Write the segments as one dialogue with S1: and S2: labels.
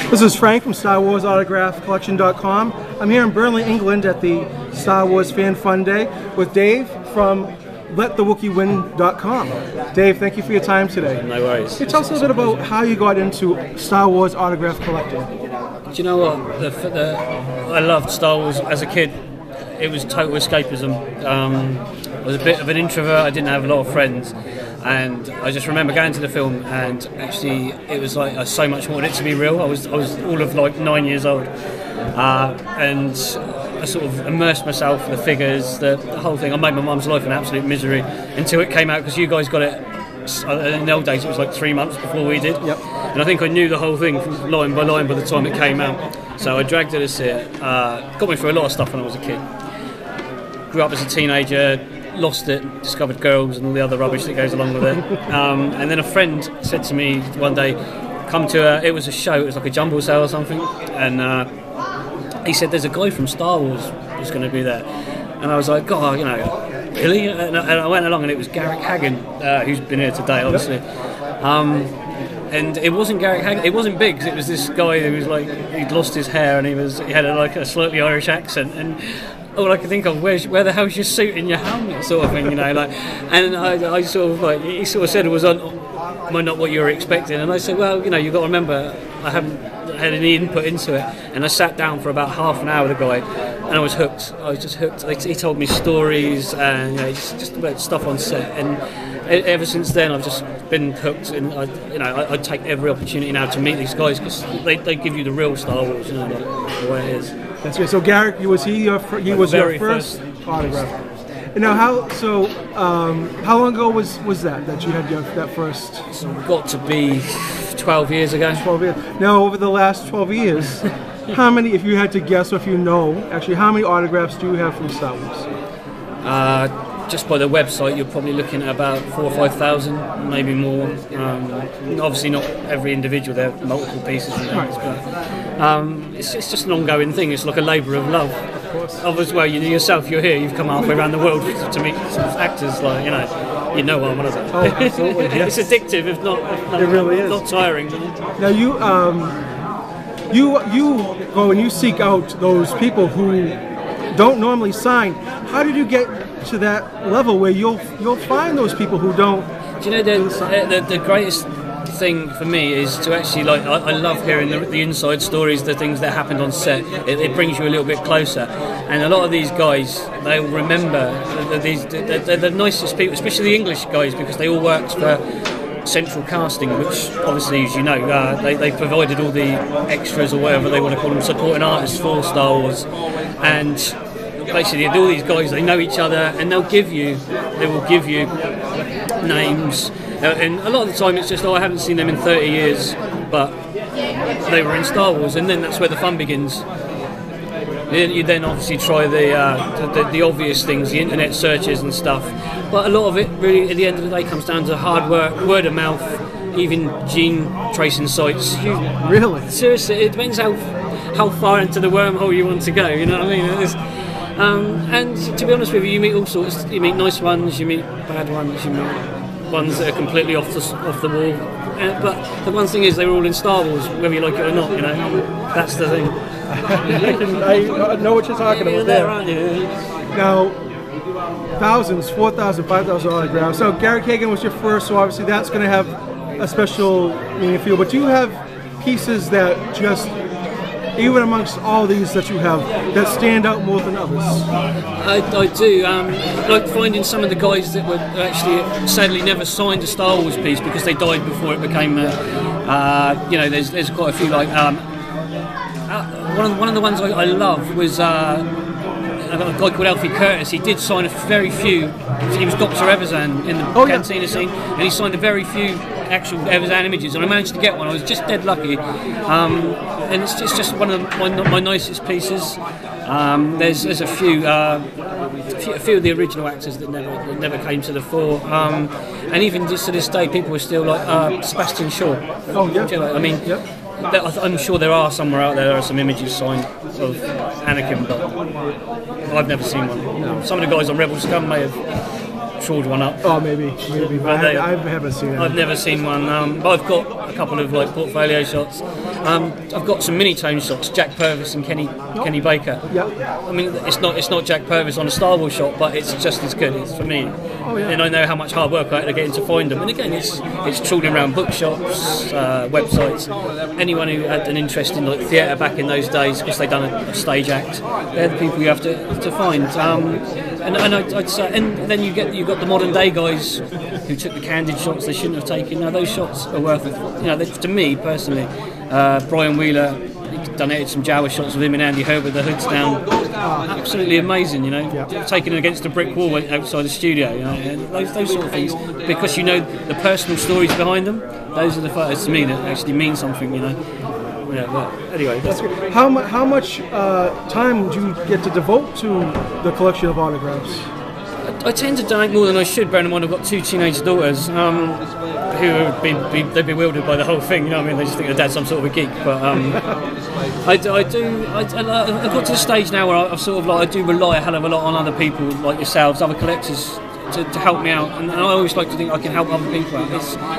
S1: This is Frank from StarWarsAutographCollection.com. I'm here in Burnley, England at the Star Wars Fan Fun Day with Dave from LetTheWookieWin.com. Dave, thank you for your time today.
S2: No worries.
S1: Can you tell us a little bit about how you got into Star Wars autograph collecting?
S2: Do you know what? I loved Star Wars as a kid. It was total escapism. I was a bit of an introvert. I didn't have a lot of friends. And I just remember going to the film, and actually it was like I so much wanted it to be real. I was all of like 9 years old, and I sort of immersed myself in the figures, the whole thing. I made my mum's life an absolute misery until it came out, because you guys got it in the old days. It was like 3 months before we did.
S1: Yep.
S2: And I think I knew the whole thing from line by line by the time it came out. So I dragged it to see it. Got me through a lot of stuff when I was a kid. Grew up as a teenager. Lost it, discovered girls and all the other rubbish that goes along with it. And then a friend said to me one day, come to it was a show, it was like a jumble sale or something, and he said there's a guy from Star Wars who's going to be there. And I was like, God, you know, really? And I went along, and it was Garrick Hagen, who's been here today, obviously. And it wasn't Garrick Hagen, it wasn't big, 'cause it was this guy who was like, he'd lost his hair, and he had a slightly Irish accent, and all I could think of, where the hell's your suit and your helmet, sort of thing, you know, like. And I sort of like, he sort of said it was am I not what you were expecting? And I said, well, you know, you've got to remember, I haven't had any input into it. And I sat down for about half an hour with the guy, and I was hooked. I was just hooked. He told me stories and, you know, just about stuff on set. And ever since then, I've just been hooked. And I take every opportunity now to meet these guys, because they give you the real Star Wars, you know, like, the way it is.
S1: That's good. So Garrick, was your first autograph? And now, how long ago was that you had that first?
S2: It's got to be 12 years ago.
S1: 12 years. Now, over the last 12 years, how many, if you had to guess, or if you know, actually, how many autographs do you have from Star Wars?
S2: Just by the website, you're probably looking at about 4,000 or 5,000, maybe more. Obviously, not every individual. There are multiple pieces and things, but it's just an ongoing thing. It's like a labour of love.
S1: Of course.
S2: Well, you yourself, you're here. You've come halfway around the world to meet actors, like, you know what is it?
S1: Oh, absolutely. Yes.
S2: It's addictive, if not
S1: it really is.
S2: Not tiring.
S1: Now you go and you seek out those people who don't normally sign. How did you get to that level where you'll find those people who don't?
S2: Do you know the greatest thing for me is to actually, like, I love hearing the inside stories, the things that happened on set. It brings you a little bit closer, and a lot of these guys, they will remember they're the nicest people, especially the English guys, because they all worked for Central Casting, which obviously, as you know, they provided all the extras, or whatever they want to call them, supporting artists for Star Wars. And basically, all these guys, they know each other, and they will give you names. And a lot of the time it's just, I haven't seen them in 30 years, but they were in Star Wars, and then that's where the fun begins. You then obviously try the obvious things, the internet searches and stuff, but a lot of it really, at the end of the day, comes down to hard work, word of mouth, even gene tracing sites.
S1: Really?
S2: Seriously, it depends how far into the wormhole you want to go, you know what I mean? And to be honest with you, you meet all sorts. You meet nice ones, you meet bad ones, you meet ones that are completely off the wall. But the one thing is, they were all in Star Wars, whether you like it or not. You know, that's the thing.
S1: I know what you're talking about there.
S2: Aren't you?
S1: Now, thousands, 4,000, 5,000 autographs. So Garrick Hagen was your first, so obviously that's going to have a special meaning for you. But do you have pieces that just, even amongst all these that you have, that stand out more than others?
S2: I do. Like finding some of the guys that were actually sadly never signed a Star Wars piece because they died before it became. There's quite a few. Like one of the ones I love was a guy called Alfie Curtis. He did sign a very few. He was Dr. Evazan in the Cantina scene, and he signed a very few actual Evazan images, and I managed to get one. I was just dead lucky, and it's just one of my nicest pieces. There's a few of the original actors that never came to the fore, and even just to this day, people are still like Sebastian Shaw.
S1: Oh yeah.
S2: I mean. Yep. I'm sure there are somewhere out there. There are some images signed of Anakin, but I've never seen one. Some of the guys on Rebel Scum may have. trawled one up.
S1: Oh, maybe. But I haven't seen it.
S2: I've never seen one, but I've got a couple of like portfolio shots. I've got some mini-tone shots, Jack Purvis and Kenny Baker.
S1: Yeah.
S2: I mean, it's not Jack Purvis on a Star Wars shot, but it's just as good. It's for me.
S1: Oh, yeah.
S2: And I know how much hard work I had to get in to find them. And again, it's trawling around bookshops, websites. Anyone who had an interest in like theatre back in those days, because they'd done a stage act, they're the people you have to find. I'd say, and then you got the modern day guys who took the candid shots they shouldn't have taken. Now those shots are worth it. You know, to me personally, Brian Wheeler, done some Jawa shots with him and Andy Hurd with the hoods down. Absolutely amazing, you know.
S1: Yeah.
S2: Taken against a brick wall outside the studio, you know. And those sort of things, because you know the personal stories behind them. Those are the photos to me that actually mean something, you know. Yeah, but anyway, that's good.
S1: How much time do you get to devote to the collection of autographs?
S2: I tend to donate more than I should, bearing in mind I've got 2 teenage daughters who have they're bewildered by the whole thing, you know what I mean? They just think their dad's some sort of a geek, but I've got to the stage now where I've sort of like, I do rely a hell of a lot on other people like yourselves, other collectors, to help me out, and I always like to think I can help other people out.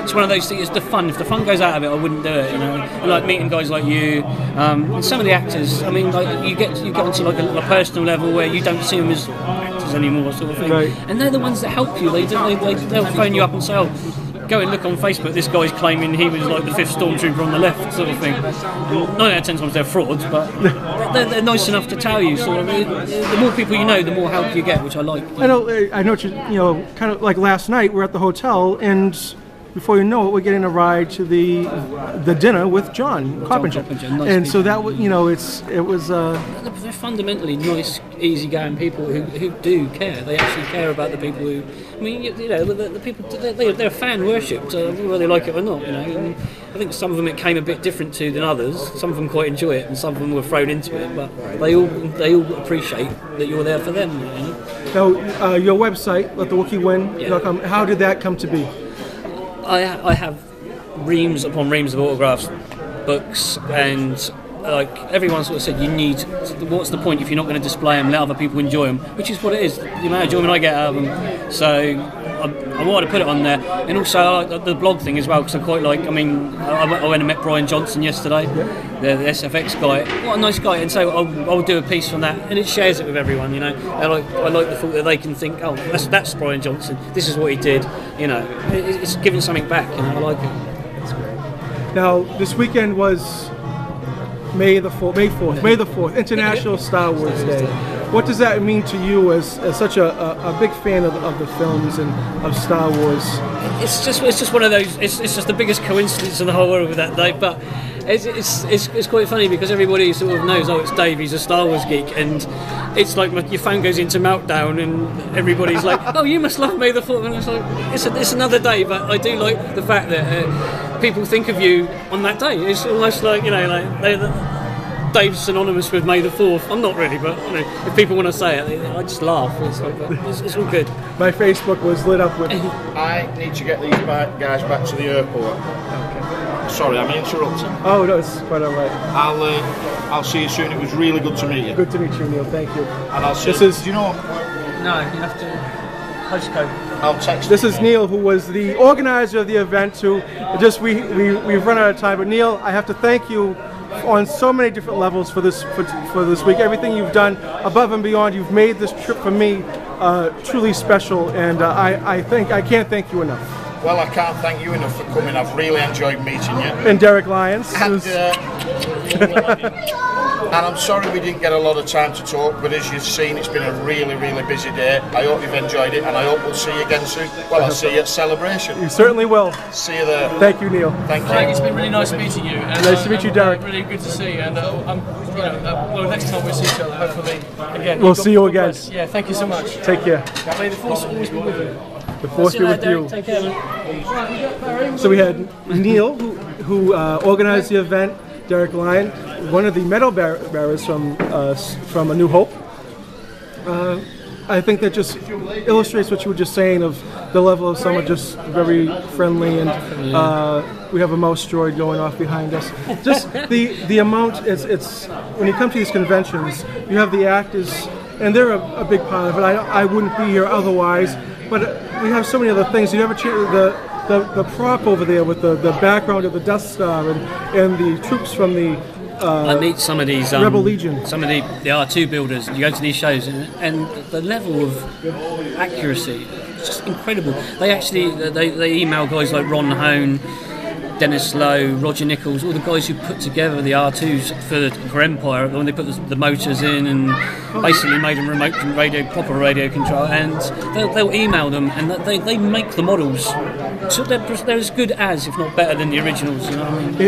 S2: It's one of those things. It's the fun. If the fun goes out of it, I wouldn't do it. You know, and like meeting guys like you, and some of the actors. I mean, like you get onto like a personal level where you don't see them as actors anymore, sort of thing.
S1: Right.
S2: And they're the ones that help you. They'll phone you up and say, "Oh, go and look on Facebook. This guy's claiming he was like the 5th stormtrooper on the left," sort of thing. 9 out of 10 times they're frauds, but they're nice enough to tell you. So the more people you know, the more help you get, which I like.
S1: I know. You know, kind of like last night, we're at the hotel, and before you know it, we're getting a ride to the dinner with John Carpenter.
S2: Nice
S1: and
S2: people.
S1: So that was, you know, it was.
S2: They're fundamentally nice, easygoing people who do care. They actually care about the people who. I mean, you know, the people they're fan worshipped, whether they like it or not. You know, and I think some of them it came a bit different to than others. Some of them quite enjoy it, and some of them were thrown into it. But they all appreciate that you're there for them. You know?
S1: Now, your website, letthewookiewin.com. How did that come to be?
S2: I have reams upon reams of autographs, books, and like everyone sort of said, you need. What's the point if you're not going to display them? Let other people enjoy them, which is what it is. The amount of enjoyment I get out of them. So I wanted to put it on there, and also I like the blog thing as well because I quite like. I mean, I went and met Brian Johnson yesterday, the SFX guy. What a nice guy! And so I'll do a piece on that, and it shares it with everyone. You know, I like the thought that they can think, oh, that's Brian Johnson. This is what he did. You know, it's giving something back. You know, I like it.
S1: That's great. Now, this weekend was May the 4th, International Star Wars Day. What does that mean to you as such a big fan of the films and of Star Wars?
S2: It's just one of those. It's just the biggest coincidence in the whole world with that day. But it's quite funny because everybody sort of knows. Oh, it's Dave. He's a Star Wars geek, and it's like your phone goes into meltdown, and everybody's like, "Oh, you must love May the 4th." And it's like it's another day, but I do like the fact that people think of you on that day. It's almost like, you know, like Dave's synonymous with May the 4th. I'm not really, but you know, if people want to say it, I just laugh. It's all good.
S1: My Facebook was lit up with.
S3: I need to get these guys back to the airport. Okay. Sorry, I'm interrupting.
S1: Oh no, it's quite all right.
S3: I'll see you soon. It was really good to meet you.
S1: Good to meet you, Neil. Thank you.
S3: And I'll see.
S1: Do you know?
S2: No, you have to. Postcode.
S3: I'll text.
S1: This is Neil, who was the organizer of the event. We've run out of time, but Neil, I have to thank you on so many different levels for this week. Everything you've done above and beyond. You've made this trip for me truly special, and I can't thank you enough.
S3: Well, I can't thank you enough for coming. I've really enjoyed meeting you.
S1: And Derek Lyons.
S3: And I'm sorry we didn't get a lot of time to talk, but as you've seen, it's been a really, really busy day. I hope you've enjoyed it, and I hope we'll see you again soon. Well, I'll see you at Celebration.
S1: You certainly will.
S3: See you there.
S1: Thank you, Neil.
S3: Thank you.
S4: Frank, it's been really nice meeting you. And,
S1: nice to meet you, Derek.
S4: Really good to see you. And well, next time we'll see each other, hopefully again.
S1: We'll see you again.
S4: Yeah, thank you so much.
S1: Take care.
S4: May the force always be with you.
S1: The force be with you.
S2: Take care, man.
S1: So we had Neil, who organized the event. Derek Lyon, one of the medal bearers from A New Hope. I think that just illustrates what you were just saying of the level of someone just very friendly, and we have a mouse droid going off behind us. Just the amount, it's when you come to these conventions, you have the actors, and they're a big part of it. I wouldn't be here otherwise, but we have so many other things. You ever the prop over there with the background of the Death Star and the troops from the
S2: I meet some of these
S1: Rebel Legion.
S2: Some of the R2 builders. You go to these shows, and the level of accuracy is just incredible. They actually they email guys like Ron Hone, Dennis Lowe, Roger Nichols, all the guys who put together the R2s for Empire when they put the motors in and basically made them proper radio control, and they'll email them, and they make the models. So they're as good as, if not better than the originals. You know what I mean?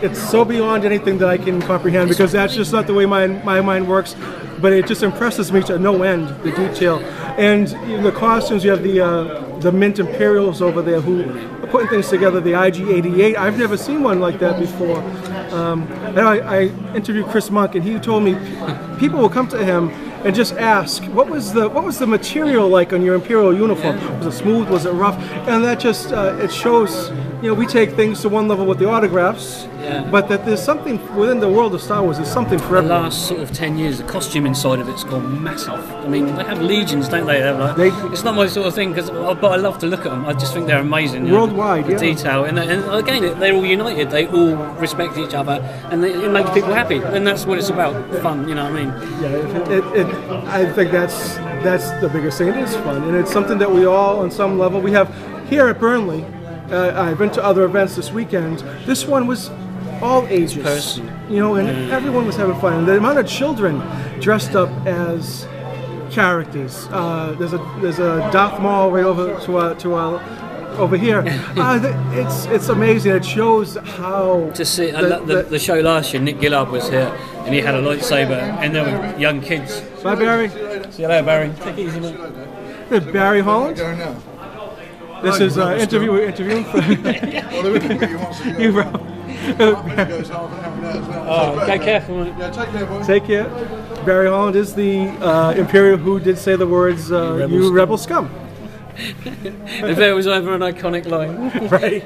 S1: It's so beyond anything that I can comprehend, because that's just not the way my mind works. But it just impresses me to no end, the detail. And the costumes, you have the Mint Imperials over there who are putting things together, the IG-88. I've never seen one like that before. And I interviewed Chris Monk, and he told me people will come to him and just ask, what was the material like on your Imperial uniform? Was it smooth? Was it rough? And that just it shows. We take things to one level with the autographs, but that there's something within the world of Star Wars. There's something for everyone.
S2: The last sort of 10 years, the costume inside of it's gone massive. I mean, they have legions, don't they? It's not my sort of thing, but I love to look at them. I just think they're amazing.
S1: Worldwide,
S2: the detail, and again, they're all united. They all respect each other, and it makes people happy, and that's what it's about. Fun, you know what I mean?
S1: Yeah, I think that's the biggest thing. It is fun, and it's something that we all, on some level, we have here at Burnley. I've been to other events this weekend. This one was all ages, and everyone was having fun. And the amount of children dressed up as characters. There's a Darth Maul right over over here. It's amazing. It shows how
S2: to see. The show last year, Nick Gillard was here, and he had a lightsaber, and there were young kids.
S1: Bye, Barry.
S2: See you later, Barry. Take it easy, mate.
S1: There's Barrie Holland. This is interviewing for you, bro.
S2: Go careful, mate.
S3: Yeah, take care, boy.
S1: Take care. Barrie Holland is the Imperial who did say the words, "You rebel scum."
S2: If there was ever an iconic line,
S1: right?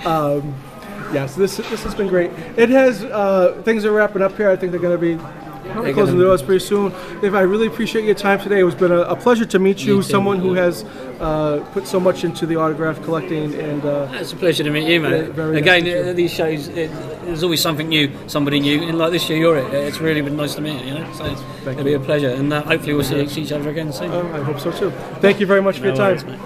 S1: So this has been great. It has things are wrapping up here. I think they're going to be closing the doors pretty soon. Dave, I really appreciate your time today. It's been a pleasure to meet you. Someone who has put so much into the autograph collecting, and
S2: it's a pleasure to meet you, mate. Again, these shows, there's always something new, somebody new, and like this year you're it. It's really been nice to meet you. So it'll be a pleasure, and hopefully we'll see each other again soon.
S1: I hope so too. Thank you very much for your time.
S2: Worries, mate.